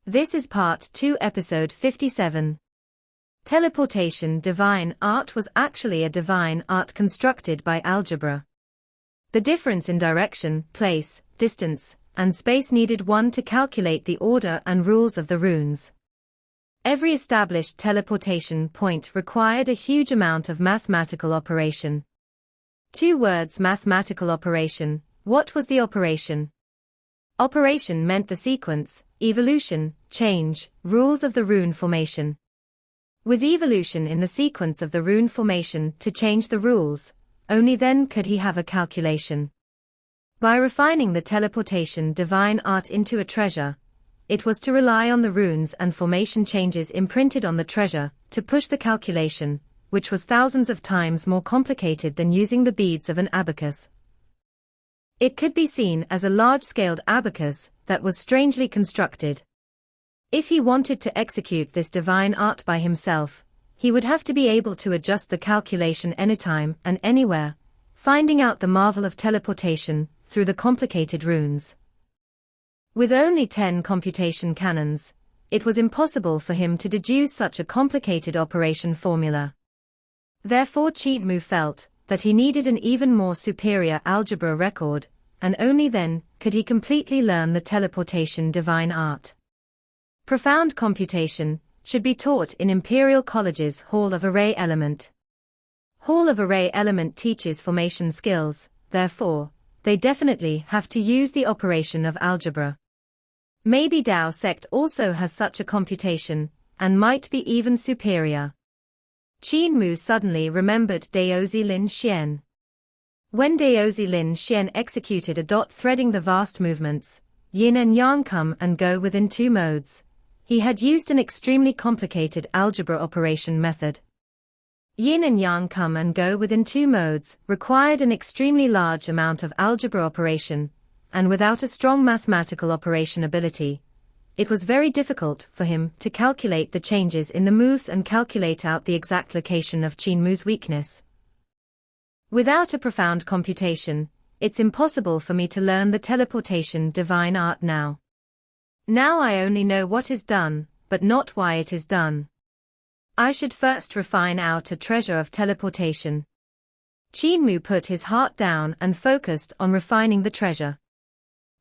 This is Part 2, Episode 57. Teleportation divine art was actually a divine art constructed by algebra. The difference in direction, place, distance, and space needed one to calculate the order and rules of the runes. Every established teleportation point required a huge amount of mathematical operation. 2 words: mathematical operation. What was the operation? Operation meant the sequence, evolution, change, rules of the rune formation. With evolution in the sequence of the rune formation to change the rules, only then could he have a calculation. By refining the teleportation divine art into a treasure, it was to rely on the runes and formation changes imprinted on the treasure to push the calculation, which was thousands of times more complicated than using the beads of an abacus. It could be seen as a large-scaled abacus that was strangely constructed. If he wanted to execute this divine art by himself, he would have to be able to adjust the calculation anytime and anywhere, finding out the marvel of teleportation through the complicated runes. With only 10 computation cannons, it was impossible for him to deduce such a complicated operation formula. Therefore Qin Mu felt that he needed an even more superior algebra record, and only then could he completely learn the teleportation divine art. Profound computation should be taught in Imperial College's Hall of Array Element. Hall of Array Element teaches formation skills, therefore, they definitely have to use the operation of algebra. Maybe Dao sect also has such a computation, and might be even superior. Qin Mu suddenly remembered Daozi Lin Xian. When Daozi Lin Xian executed a dot threading the vast movements, yin and yang come and go within 2 modes, he had used an extremely complicated algebra operation method. Yin and yang come and go within 2 modes required an extremely large amount of algebra operation, and without a strong mathematical operation ability, it was very difficult for him to calculate the changes in the moves and calculate out the exact location of Qin Mu's weakness. Without a profound computation, it's impossible for me to learn the teleportation divine art now. Now I only know what is done, but not why it is done. I should first refine out a treasure of teleportation. Qin Mu put his heart down and focused on refining the treasure.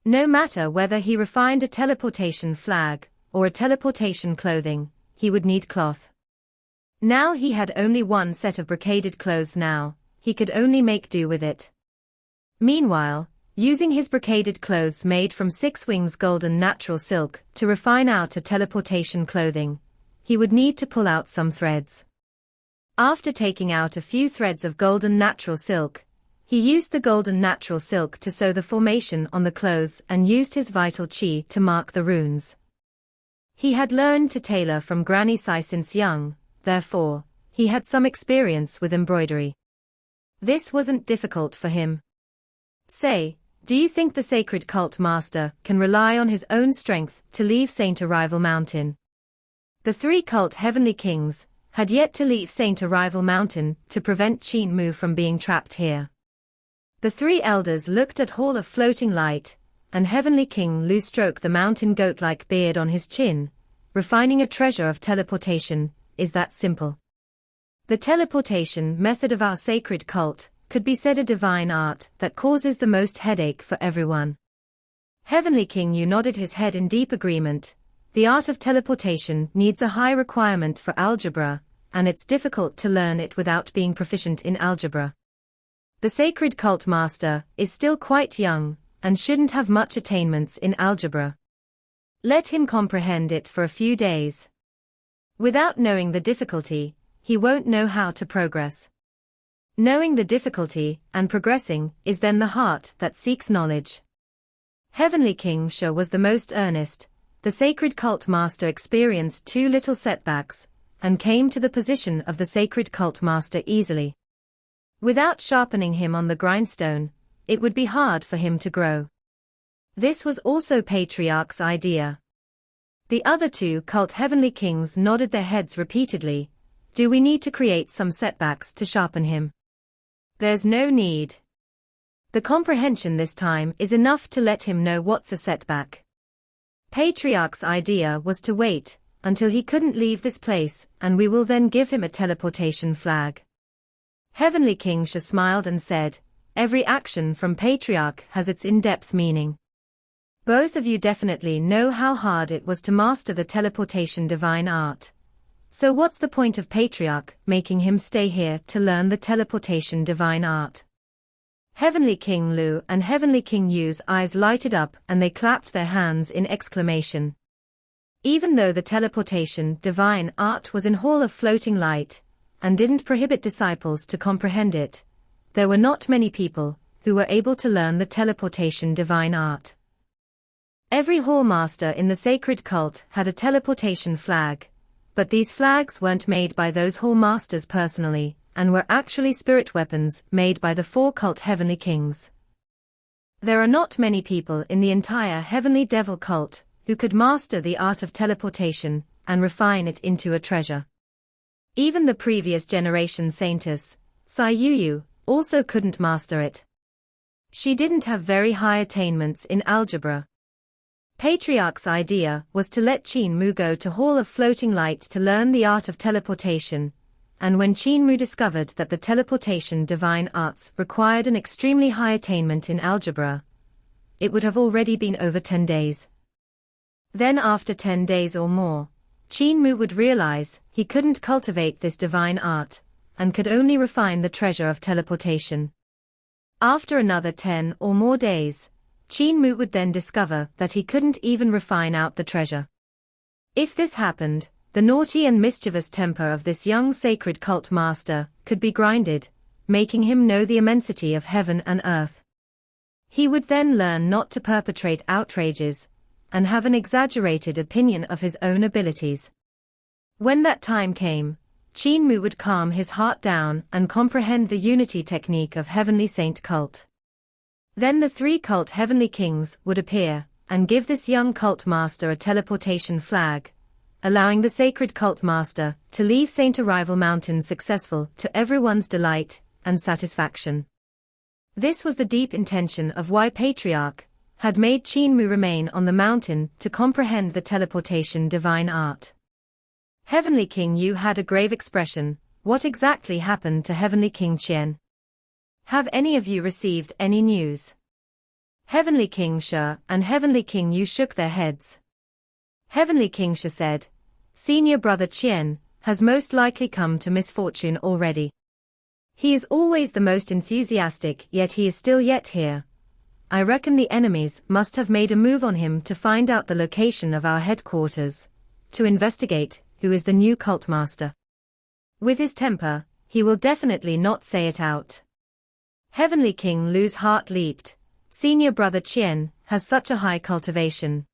No matter whether he refined a teleportation flag, or a teleportation clothing, he would need cloth. Now he had only 1 set of brocaded clothes now, he could only make do with it. Meanwhile, using his brocaded clothes made from 6 wings golden natural silk to refine out a teleportation clothing, he would need to pull out some threads. After taking out a few threads of golden natural silk, he used the golden natural silk to sew the formation on the clothes and used his vital qi to mark the runes. He had learned to tailor from Granny Sai since young, therefore, he had some experience with embroidery. This wasn't difficult for him. Say, do you think the sacred cult master can rely on his own strength to leave Saint Arrival Mountain? The 3 cult heavenly kings had yet to leave Saint Arrival Mountain to prevent Qin Mu from being trapped here. The 3 elders looked at Hall of Floating Light, and Heavenly King Lu stroked the mountain goat-like beard on his chin. Refining a treasure of teleportation is that simple. The teleportation method of our sacred cult could be said a divine art that causes the most headache for everyone. Heavenly King Yu nodded his head in deep agreement. The art of teleportation needs a high requirement for algebra, and it's difficult to learn it without being proficient in algebra. The sacred cult master is still quite young, and shouldn't have much attainments in algebra. Let him comprehend it for a few days. Without knowing the difficulty, he won't know how to progress. Knowing the difficulty and progressing is then the heart that seeks knowledge. Heavenly King Sha was the most earnest. The sacred cult master experienced 2 little setbacks, and came to the position of the sacred cult master easily. Without sharpening him on the grindstone, it would be hard for him to grow. This was also Patriarch's idea. The other 2 cult heavenly kings nodded their heads repeatedly. Do we need to create some setbacks to sharpen him? There's no need. The comprehension this time is enough to let him know what's a setback. Patriarch's idea was to wait until he couldn't leave this place, and we will then give him a teleportation flag. Heavenly King Sha smiled and said, every action from Patriarch has its in-depth meaning. Both of you definitely know how hard it was to master the teleportation divine art. So what's the point of Patriarch making him stay here to learn the teleportation divine art? Heavenly King Lu and Heavenly King Yu's eyes lighted up and they clapped their hands in exclamation. Even though the teleportation divine art was in Hall of Floating Light, and didn't prohibit disciples to comprehend it, there were not many people who were able to learn the teleportation divine art. Every hall master in the sacred cult had a teleportation flag, but these flags weren't made by those hall masters personally, and were actually spirit weapons made by the 4 cult heavenly kings. There are not many people in the entire heavenly devil cult who could master the art of teleportation and refine it into a treasure. Even the previous generation saintess, Sai Yuyu, also couldn't master it. She didn't have very high attainments in algebra. Patriarch's idea was to let Qin Mu go to Hall of Floating Light to learn the art of teleportation, and when Qin Mu discovered that the teleportation divine arts required an extremely high attainment in algebra, it would have already been over 10 days. Then after 10 days or more, Qin Mu would realize he couldn't cultivate this divine art, and could only refine the treasure of teleportation. After another 10 or more days, Qin Mu would then discover that he couldn't even refine out the treasure. If this happened, the naughty and mischievous temper of this young sacred cult master could be grinded, making him know the immensity of heaven and earth. He would then learn not to perpetrate outrages, and have an exaggerated opinion of his own abilities. When that time came, Qin Mu would calm his heart down and comprehend the unity technique of heavenly saint cult. Then the 3 cult heavenly kings would appear, and give this young cult master a teleportation flag, allowing the sacred cult master to leave Saint Arrival Mountain successful to everyone's delight and satisfaction. This was the deep intention of why Patriarch had made Qin Mu remain on the mountain to comprehend the teleportation divine art. Heavenly King Yu had a grave expression. What exactly happened to Heavenly King Qian? Have any of you received any news? Heavenly King Sha and Heavenly King Yu shook their heads. Heavenly King Sha said, Senior brother Qian has most likely come to misfortune already. He is always the most enthusiastic, yet he is still yet here. I reckon the enemies must have made a move on him to find out the location of our headquarters, to investigate who is the new cult master. With his temper, he will definitely not say it out. Heavenly King Lu's heart leaped. Senior brother Qian has such a high cultivation.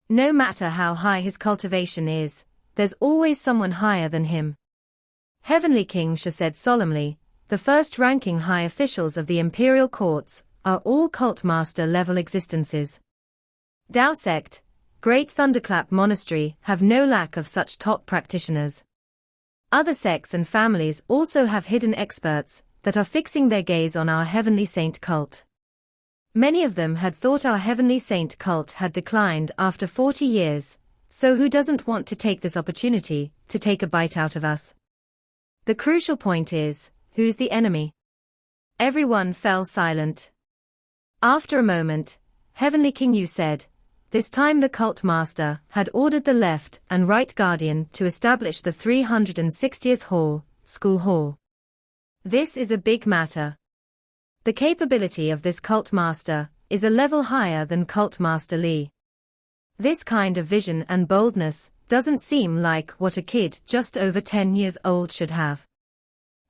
No matter how high his cultivation is, there's always someone higher than him. Heavenly King Sha said solemnly, the first-ranking high officials of the imperial courts are all cult master level existences. Dao sect, Great Thunderclap Monastery have no lack of such top practitioners. Other sects and families also have hidden experts that are fixing their gaze on our heavenly saint cult. Many of them had thought our heavenly saint cult had declined after 40 years, so who doesn't want to take this opportunity to take a bite out of us? The crucial point is, who's the enemy? Everyone fell silent. After a moment, Heavenly King Yu said, this time the cult master had ordered the left and right guardian to establish the 360th hall, school hall. This is a big matter. The capability of this cult master is a level higher than Cult Master Li. This kind of vision and boldness doesn't seem like what a kid just over 10 years old should have.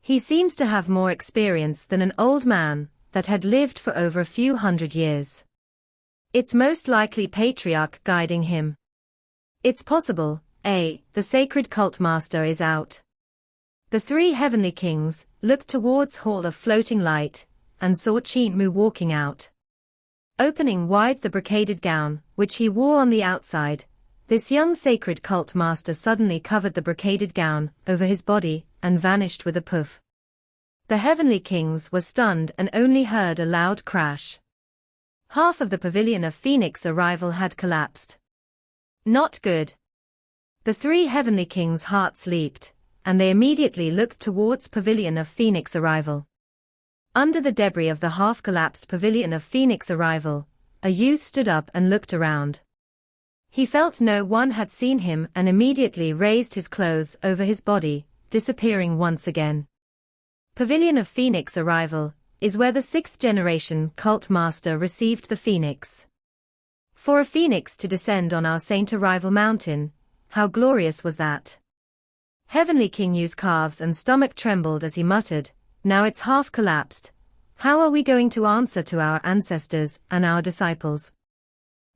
He seems to have more experience than an old man that had lived for over a few hundred years. It's most likely Patriarch guiding him. It's possible, the sacred cult master is out. The 3 heavenly kings looked towards Hall of Floating Light and saw Qin Mu walking out. Opening wide the brocaded gown, which he wore on the outside, this young sacred cult master suddenly covered the brocaded gown over his body and vanished with a poof. The heavenly kings were stunned and only heard a loud crash. Half of the pavilion of Phoenix Arrival had collapsed. Not good. The three heavenly kings' hearts leaped, and they immediately looked towards Pavilion of Phoenix Arrival. Under the debris of the half-collapsed Pavilion of Phoenix Arrival, a youth stood up and looked around. He felt no one had seen him and immediately raised his clothes over his body, disappearing once again. Pavilion of Phoenix Arrival is where the 6th generation cult master received the phoenix. For a phoenix to descend on our Saint Arrival Mountain, how glorious was that? Heavenly King Mu's calves and stomach trembled as he muttered, "Now it's half collapsed. How are we going to answer to our ancestors and our disciples?"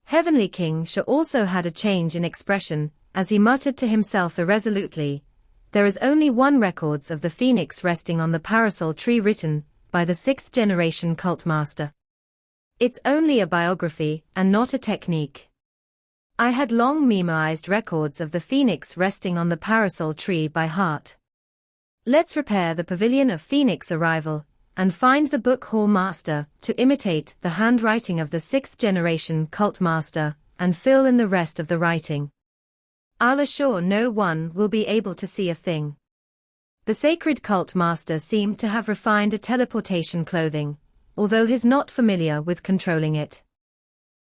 Heavenly King Sha also had a change in expression, as he muttered to himself irresolutely, "There is only one records of the phoenix resting on the parasol tree written by the 6th generation cult master. It's only a biography and not a technique. I had long memorized records of the phoenix resting on the parasol tree by heart. Let's repair the Pavilion of Phoenix Arrival and find the book hall master to imitate the handwriting of the 6th generation cult master and fill in the rest of the writing. I'll assure no one will be able to see a thing." The sacred cult master seemed to have refined a teleportation clothing, although he's not familiar with controlling it.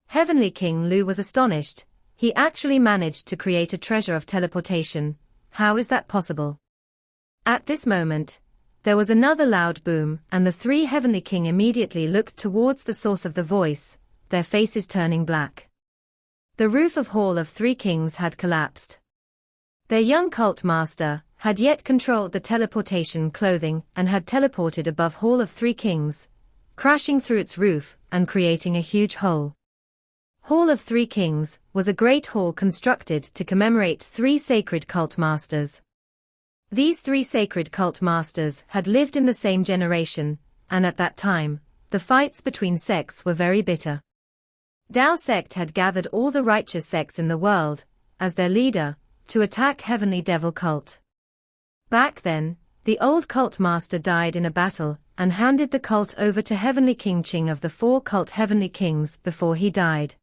Heavenly King Lu was astonished. He actually managed to create a treasure of teleportation. How is that possible? At this moment, there was another loud boom, and the three Heavenly King immediately looked towards the source of the voice, their faces turning black. The roof of Hall of Three Kings had collapsed. Their young cult master had yet controlled the teleportation clothing and had teleported above Hall of Three Kings, crashing through its roof and creating a huge hole. Hall of Three Kings was a great hall constructed to commemorate three sacred cult masters. These three sacred cult masters had lived in the same generation, and at that time, the fights between sects were very bitter. Tao sect had gathered all the righteous sects in the world, as their leader, to attack Heavenly Devil cult. Back then, the old cult master died in a battle and handed the cult over to Heavenly King Qing of the four cult Heavenly Kings before he died.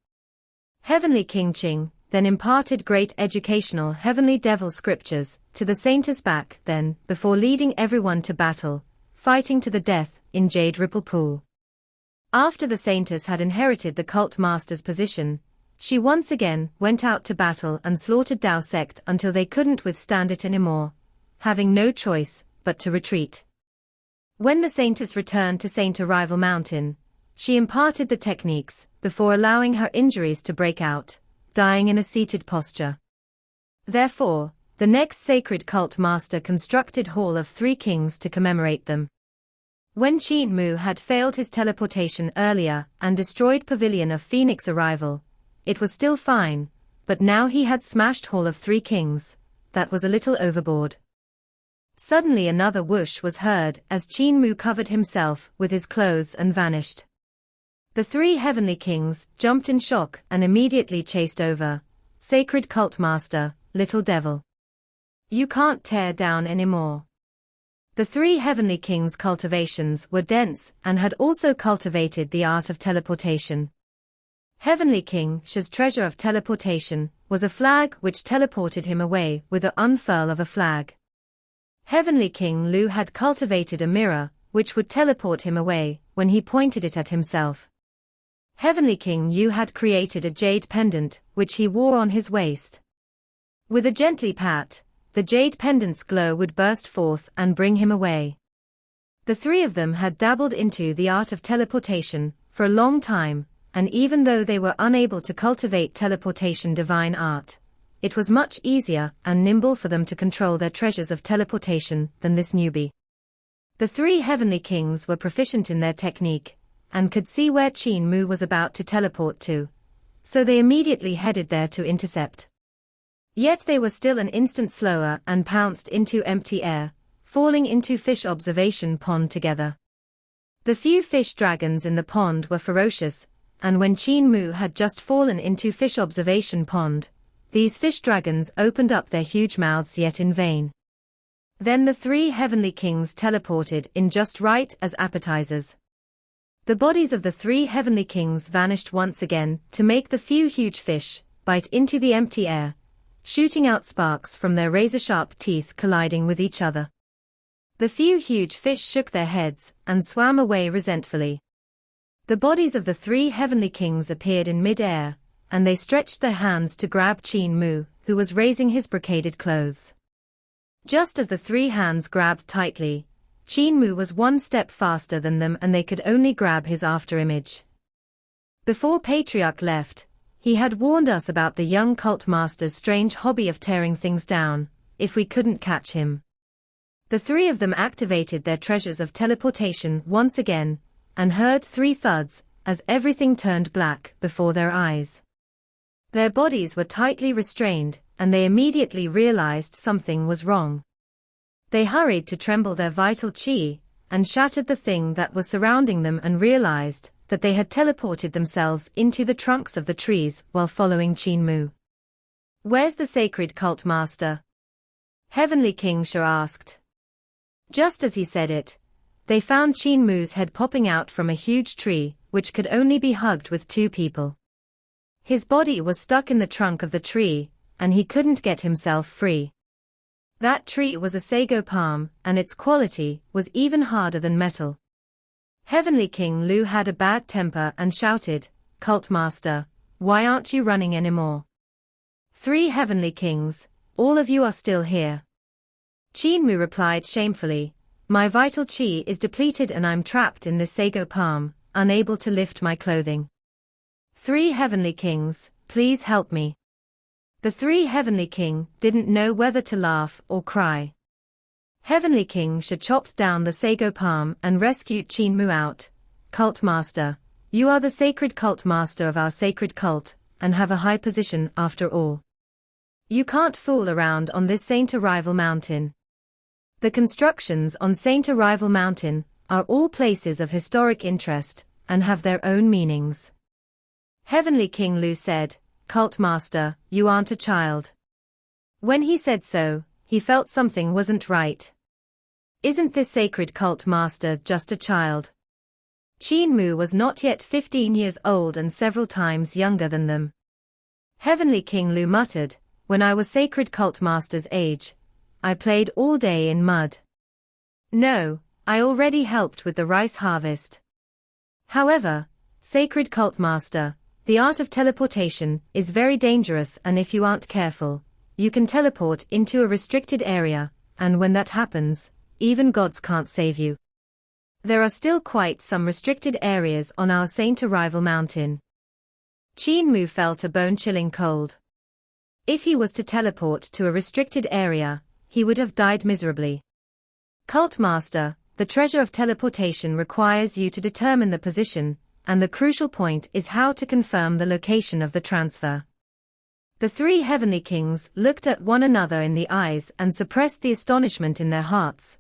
Heavenly King Qing then imparted great educational Heavenly Devil scriptures to the saints back then before leading everyone to battle, fighting to the death in Jade Ripple Pool. After the saintess had inherited the cult master's position, she once again went out to battle and slaughtered Tao sect until they couldn't withstand it anymore, having no choice but to retreat. When the saintess returned to Saint Arrival Mountain, she imparted the techniques before allowing her injuries to break out, dying in a seated posture. Therefore, the next sacred cult master constructed Hall of Three Kings to commemorate them. When Qin Mu had failed his teleportation earlier and destroyed Pavilion of Phoenix Arrival, it was still fine, but now he had smashed Hall of Three Kings. That was a little overboard. Suddenly another whoosh was heard as Qin Mu covered himself with his clothes and vanished. The three Heavenly Kings jumped in shock and immediately chased over. "Sacred Cult Master, Little Devil. You can't tear down anymore." The three Heavenly Kings' cultivations were dense and had also cultivated the art of teleportation. Heavenly King Sha's treasure of teleportation was a flag which teleported him away with the unfurl of a flag. Heavenly King Lu had cultivated a mirror which would teleport him away when he pointed it at himself. Heavenly King Yu had created a jade pendant which he wore on his waist. With a gently pat, the jade pendant's glow would burst forth and bring him away. The three of them had dabbled into the art of teleportation for a long time, and even though they were unable to cultivate teleportation divine art, it was much easier and nimble for them to control their treasures of teleportation than this newbie. The three Heavenly Kings were proficient in their technique, and could see where Qin Mu was about to teleport to, so they immediately headed there to intercept. Yet they were still an instant slower and pounced into empty air, falling into fish observation pond together. The few fish dragons in the pond were ferocious, and when Qin Mu had just fallen into fish observation pond, these fish dragons opened up their huge mouths yet in vain. Then the three Heavenly Kings teleported in just right as appetizers. The bodies of the three Heavenly Kings vanished once again to make the few huge fish bite into the empty air, shooting out sparks from their razor-sharp teeth colliding with each other. The few huge fish shook their heads and swam away resentfully. The bodies of the three heavenly kings appeared in mid-air, and they stretched their hands to grab Qin Mu, who was raising his brocaded clothes. Just as the three hands grabbed tightly, Qin Mu was one step faster than them and they could only grab his afterimage. Before Patriarch left, he had warned us about the young cult master's strange hobby of tearing things down, if we couldn't catch him. The three of them activated their treasures of teleportation once again, and heard three thuds, as everything turned black before their eyes. Their bodies were tightly restrained, and they immediately realized something was wrong. They hurried to tremble their vital chi, and shattered the thing that was surrounding them and realized that they had teleported themselves into the trunks of the trees while following Qin Mu. "Where's the sacred cult master?" Heavenly King Sha asked. Just as he said it, they found Qin Mu's head popping out from a huge tree, which could only be hugged with two people. His body was stuck in the trunk of the tree, and he couldn't get himself free. That tree was a sago palm, and its quality was even harder than metal. Heavenly King Lu had a bad temper and shouted, "Cult Master, why aren't you running anymore? Three heavenly kings, all of you are still here." Qin Mu replied shamefully, "My vital chi is depleted and I'm trapped in this sago palm, unable to lift my clothing. Three heavenly kings, please help me." The three heavenly king didn't know whether to laugh or cry. Heavenly King Sha chopped down the sago palm and rescued Qin Mu out. "Cult Master, you are the sacred cult master of our sacred cult, and have a high position after all. You can't fool around on this Saint Arrival Mountain. The constructions on Saint Arrival Mountain are all places of historic interest, and have their own meanings." Heavenly King Lu said, "Cult Master, you aren't a child." When he said so, he felt something wasn't right. Isn't this sacred cult master just a child? Qin Mu was not yet 15 years old and several times younger than them. Heavenly King Lu muttered, "When I was sacred cult master's age, I played all day in mud. No, I already helped with the rice harvest. However, sacred cult master, the art of teleportation is very dangerous, and if you aren't careful, you can teleport into a restricted area, and when that happens, even gods can't save you. There are still quite some restricted areas on our Saint Arrival Mountain." Qin Mu felt a bone-chilling cold. If he was to teleport to a restricted area, he would have died miserably. "Cult Master, the treasure of teleportation requires you to determine the position, and the crucial point is how to confirm the location of the transfer." The three heavenly kings looked at one another in the eyes and suppressed the astonishment in their hearts.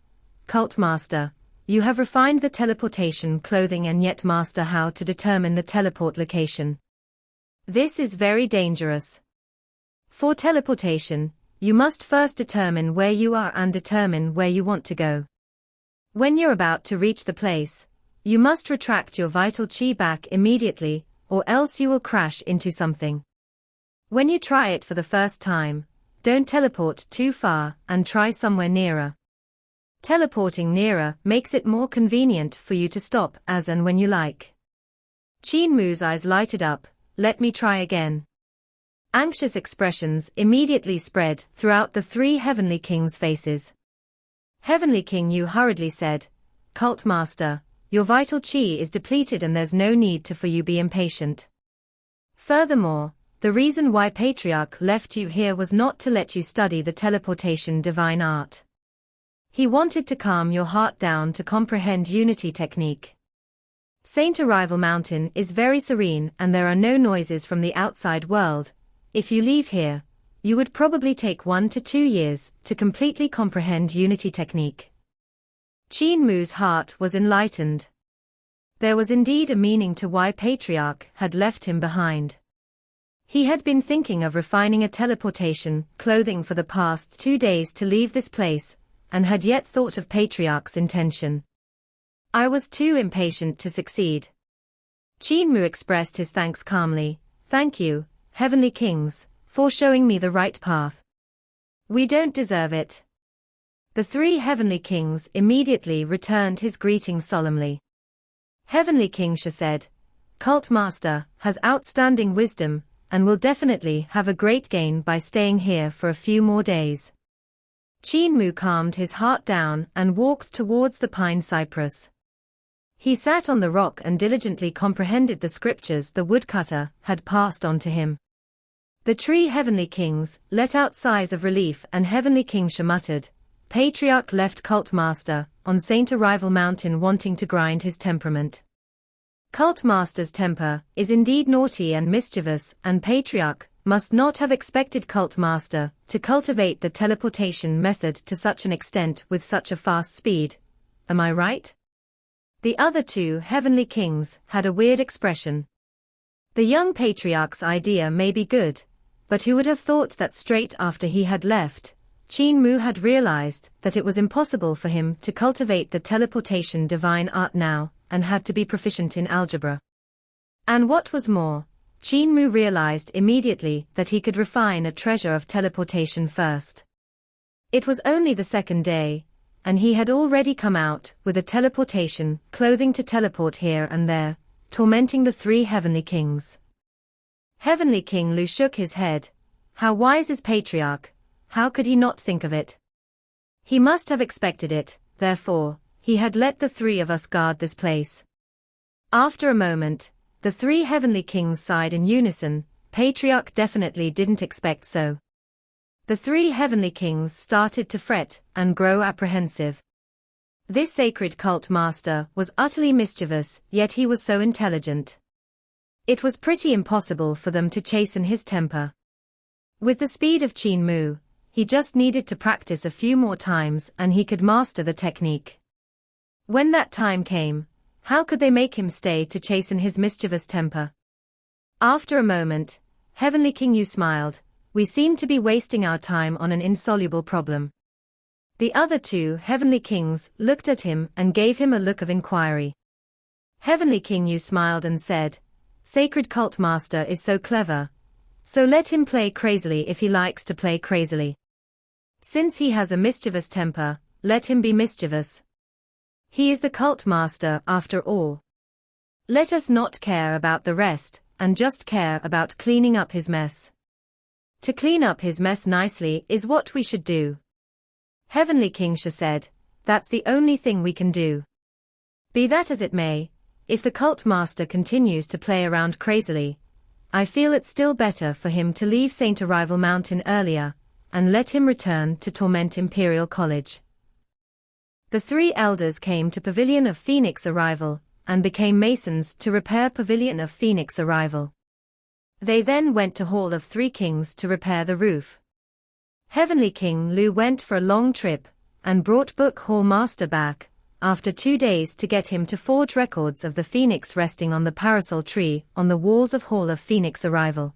"Cult Master, you have refined the teleportation clothing and yet master how to determine the teleport location. This is very dangerous. For teleportation, you must first determine where you are and determine where you want to go. When you're about to reach the place, you must retract your vital chi back immediately, or else you will crash into something. When you try it for the first time, don't teleport too far and try somewhere nearer. Teleporting nearer makes it more convenient for you to stop as and when you like." Qin Mu's eyes lighted up. "Let me try again." Anxious expressions immediately spread throughout the three heavenly kings' faces. Heavenly King Yu hurriedly said, "Cult Master, your vital chi is depleted and there's no need for you be impatient. Furthermore, the reason why Patriarch left you here was not to let you study the teleportation divine art. He wanted to calm your heart down to comprehend unity technique. Saint Arrival Mountain is very serene and there are no noises from the outside world. If you leave here, you would probably take 1 to 2 years to completely comprehend unity technique." Qin Mu's heart was enlightened. There was indeed a meaning to why Patriarch had left him behind. He had been thinking of refining a teleportation clothing for the past 2 days to leave this place, and had yet thought of Patriarch's intention. "I was too impatient to succeed." Qin Mu expressed his thanks calmly. "Thank you, heavenly kings, for showing me the right path. We don't deserve it." The 3 heavenly kings immediately returned his greeting solemnly. Heavenly King Shi said, "Cult Master has outstanding wisdom, and will definitely have a great gain by staying here for a few more days." Qin Mu calmed his heart down and walked towards the pine cypress. He sat on the rock and diligently comprehended the scriptures the woodcutter had passed on to him. The 3 heavenly kings let out sighs of relief, and Heavenly King Shi muttered, "Patriarch left Cult Master on Saint Arrival Mountain wanting to grind his temperament. Cult Master's temper is indeed naughty and mischievous, and Patriarch must not have expected Cult Master to cultivate the teleportation method to such an extent with such a fast speed. Am I right?" The other 2 heavenly kings had a weird expression. The young Patriarch's idea may be good, but who would have thought that straight after he had left, Qin Mu had realized that it was impossible for him to cultivate the teleportation divine art now, and had to be proficient in algebra. And what was more, Qin Mu realized immediately that he could refine a treasure of teleportation first. It was only the 2nd day, and he had already come out with a teleportation clothing to teleport here and there, tormenting the 3 heavenly kings. Heavenly King Lu shook his head. How wise is Patriarch! How could he not think of it? He must have expected it, therefore, he had let the 3 of us guard this place. After a moment, the 3 heavenly kings sighed in unison. Patriarch definitely didn't expect so. The 3 heavenly kings started to fret and grow apprehensive. This sacred cult master was utterly mischievous, yet he was so intelligent. It was pretty impossible for them to chasten his temper. With the speed of Qin Mu, he just needed to practice a few more times and he could master the technique. When that time came, how could they make him stay to chasten his mischievous temper? After a moment, Heavenly King Yu smiled. "We seem to be wasting our time on an insoluble problem." The other 2 heavenly kings looked at him and gave him a look of inquiry. Heavenly King Yu smiled and said, "Sacred Cult Master is so clever, so let him play crazily if he likes to play crazily. Since he has a mischievous temper, let him be mischievous. He is the Cult Master after all. Let us not care about the rest, and just care about cleaning up his mess. To clean up his mess nicely is what we should do." Heavenly King Shi said, "That's the only thing we can do. Be that as it may, if the Cult Master continues to play around crazily, I feel it's still better for him to leave Saint Arrival Mountain earlier, and let him return to torment Imperial College." The 3 elders came to Pavilion of Phoenix Arrival, and became masons to repair Pavilion of Phoenix Arrival. They then went to Hall of 3 Kings to repair the roof. Heavenly King Lu went for a long trip, and brought Book Hall Master back, after 2 days to get him to forge records of the phoenix resting on the parasol tree on the walls of Hall of Phoenix Arrival.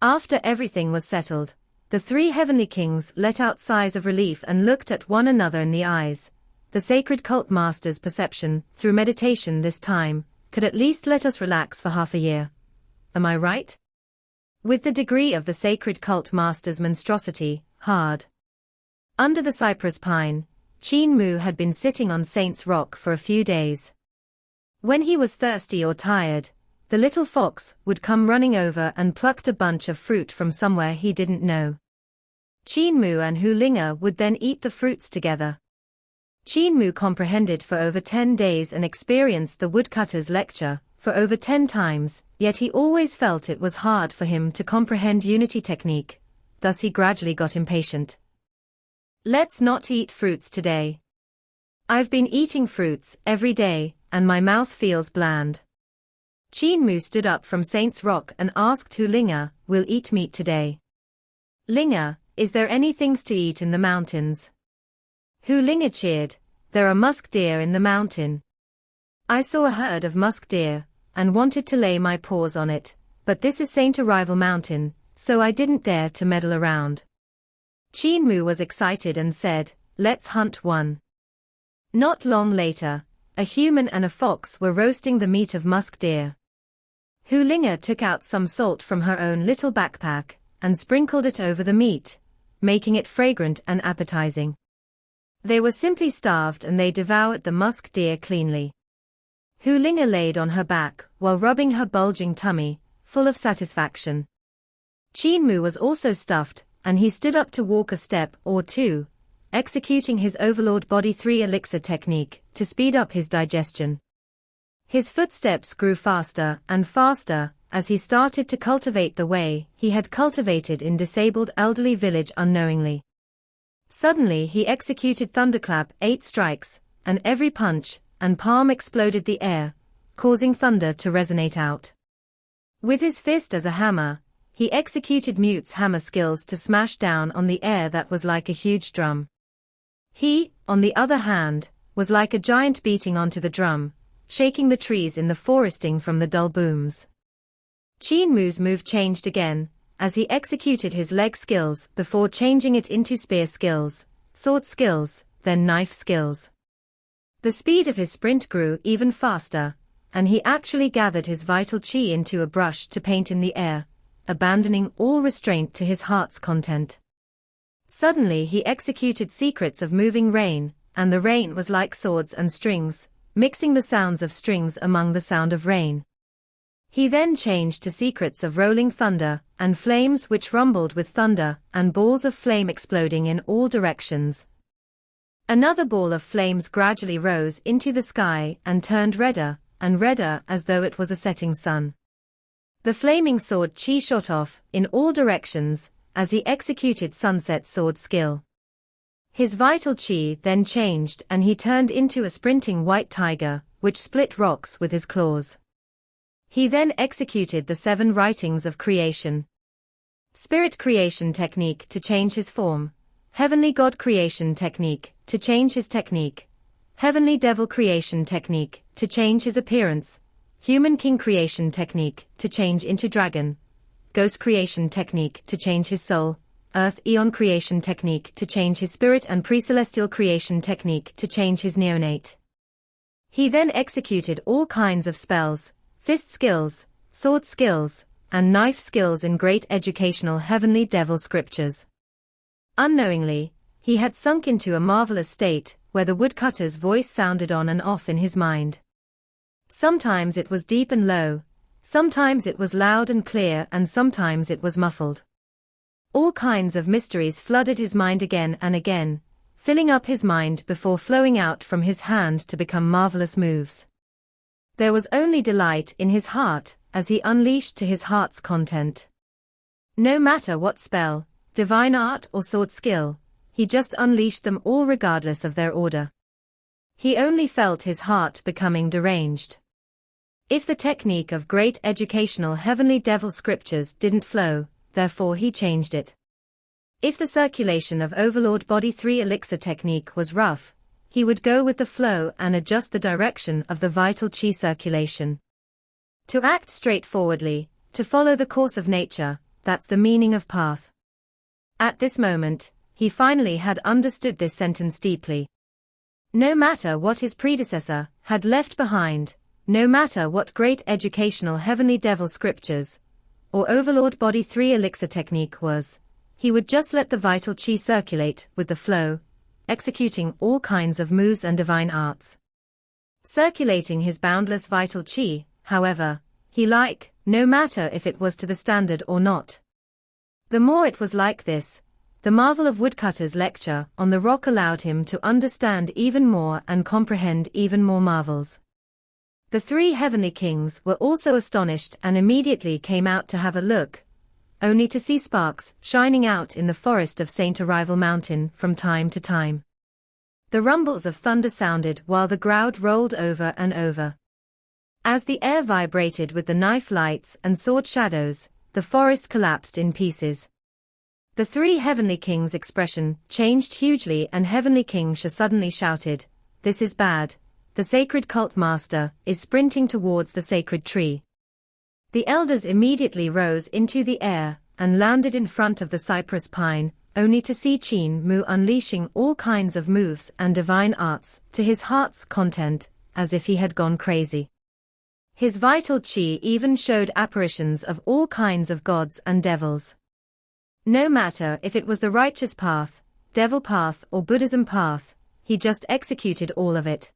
After everything was settled, the 3 heavenly kings let out sighs of relief and looked at one another in the eyes. The sacred cult master's perception, through meditation this time, could at least let us relax for half a year. Am I right? With the degree of the sacred cult master's monstrosity, hard. Under the cypress pine, Qin Mu had been sitting on Saint's Rock for a few days. When he was thirsty or tired, the little fox would come running over and plucked a bunch of fruit from somewhere he didn't know. Qin Mu and Hu Linga would then eat the fruits together. Qin Mu comprehended for over 10 days and experienced the woodcutter's lecture for over 10 times, yet he always felt it was hard for him to comprehend unity technique, thus he gradually got impatient. Let's not eat fruits today. I've been eating fruits every day, and my mouth feels bland. Qin Mu stood up from Saint's Rock and asked Hu Linga, "We'll eat meat today. Linga, is there any things to eat in the mountains?" Hu Linga cheered, "There are musk deer in the mountain. I saw a herd of musk deer, and wanted to lay my paws on it, but this is Saint Arrival Mountain, so I didn't dare to meddle around." Qin Mu was excited and said, "Let's hunt one." Not long later, a human and a fox were roasting the meat of musk deer. Hu Linga took out some salt from her own little backpack and sprinkled it over the meat, making it fragrant and appetizing. They were simply starved and they devoured the musk deer cleanly. Hu Linga laid on her back while rubbing her bulging tummy, full of satisfaction. Qin Mu was also stuffed, and he stood up to walk a step or two, executing his Overlord Body 3 elixir technique to speed up his digestion. His footsteps grew faster and faster as he started to cultivate the way he had cultivated in disabled elderly village unknowingly. Suddenly he executed thunderclap 8 strikes, and every punch and palm exploded the air, causing thunder to resonate out. With his fist as a hammer, he executed Mute's hammer skills to smash down on the air that was like a huge drum. He, on the other hand, was like a giant beating onto the drum, shaking the trees in the foresting from the dull booms. Qin Mu's move changed again, as he executed his leg skills before changing it into spear skills, sword skills, then knife skills. The speed of his sprint grew even faster, and he actually gathered his vital qi into a brush to paint in the air, abandoning all restraint to his heart's content. Suddenly he executed secrets of moving rain, and the rain was like swords and strings, mixing the sounds of strings among the sound of rain. He then changed to secrets of rolling thunder, and flames which rumbled with thunder, and balls of flame exploding in all directions. Another ball of flames gradually rose into the sky and turned redder and redder as though it was a setting sun. The flaming sword chi shot off in all directions as he executed sunset sword skill. His vital chi then changed and he turned into a sprinting white tiger, which split rocks with his claws. He then executed the 7 writings of creation. Spirit creation technique to change his form. Heavenly God creation technique to change his technique. Heavenly Devil creation technique to change his appearance. Human King creation technique to change into dragon. Ghost creation technique to change his soul. Earth Eon creation technique to change his spirit, and pre-celestial creation technique to change his neonate. He then executed all kinds of spells, fist skills, sword skills, and knife skills in great educational Heavenly Devil scriptures. Unknowingly, he had sunk into a marvelous state where the woodcutter's voice sounded on and off in his mind. Sometimes it was deep and low, sometimes it was loud and clear, and sometimes it was muffled. All kinds of mysteries flooded his mind again and again, filling up his mind before flowing out from his hand to become marvelous moves. There was only delight in his heart as he unleashed to his heart's content. No matter what spell, divine art or sword skill, he just unleashed them all regardless of their order. He only felt his heart becoming deranged. If the technique of great educational Heavenly Devil scriptures didn't flow, therefore he changed it. If the circulation of Overlord Body 3 elixir technique was rough, he would go with the flow and adjust the direction of the vital chi circulation. To act straightforwardly, to follow the course of nature, that's the meaning of path. At this moment, he finally had understood this sentence deeply. No matter what his predecessor had left behind, no matter what great educational Heavenly Devil scriptures or Overlord Body 3 elixir technique was, he would just let the vital chi circulate with the flow, executing all kinds of moves and divine arts. Circulating his boundless vital chi, however, no matter if it was to the standard or not. The more it was like this, the marvel of Woodcutter's lecture on the rock allowed him to understand even more and comprehend even more marvels. The 3 heavenly kings were also astonished and immediately came out to have a look, only to see sparks shining out in the forest of Saint Arrival Mountain from time to time. The rumbles of thunder sounded while the ground rolled over and over. As the air vibrated with the knife lights and sword shadows, the forest collapsed in pieces. The 3 heavenly kings' expression changed hugely, and Heavenly King Sha suddenly shouted, "This is bad. The sacred cult master is sprinting towards the sacred tree." The elders immediately rose into the air and landed in front of the cypress pine, only to see Qin Mu unleashing all kinds of moves and divine arts to his heart's content, as if he had gone crazy. His vital qi even showed apparitions of all kinds of gods and devils. No matter if it was the righteous path, devil path or Buddhism path, he just executed all of it.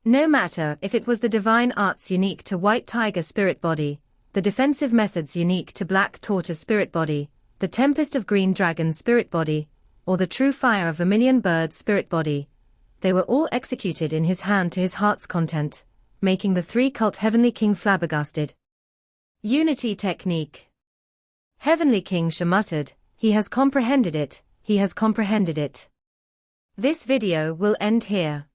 No matter if it was the divine arts unique to white tiger spirit body, the defensive methods unique to black tortoise spirit body, the tempest of green dragon spirit body, or the true fire of vermilion bird spirit body, they were all executed in his hand to his heart's content, making the three-cult Heavenly King flabbergasted. Unity technique. Heavenly King Sha muttered, "He has comprehended it, he has comprehended it." This video will end here.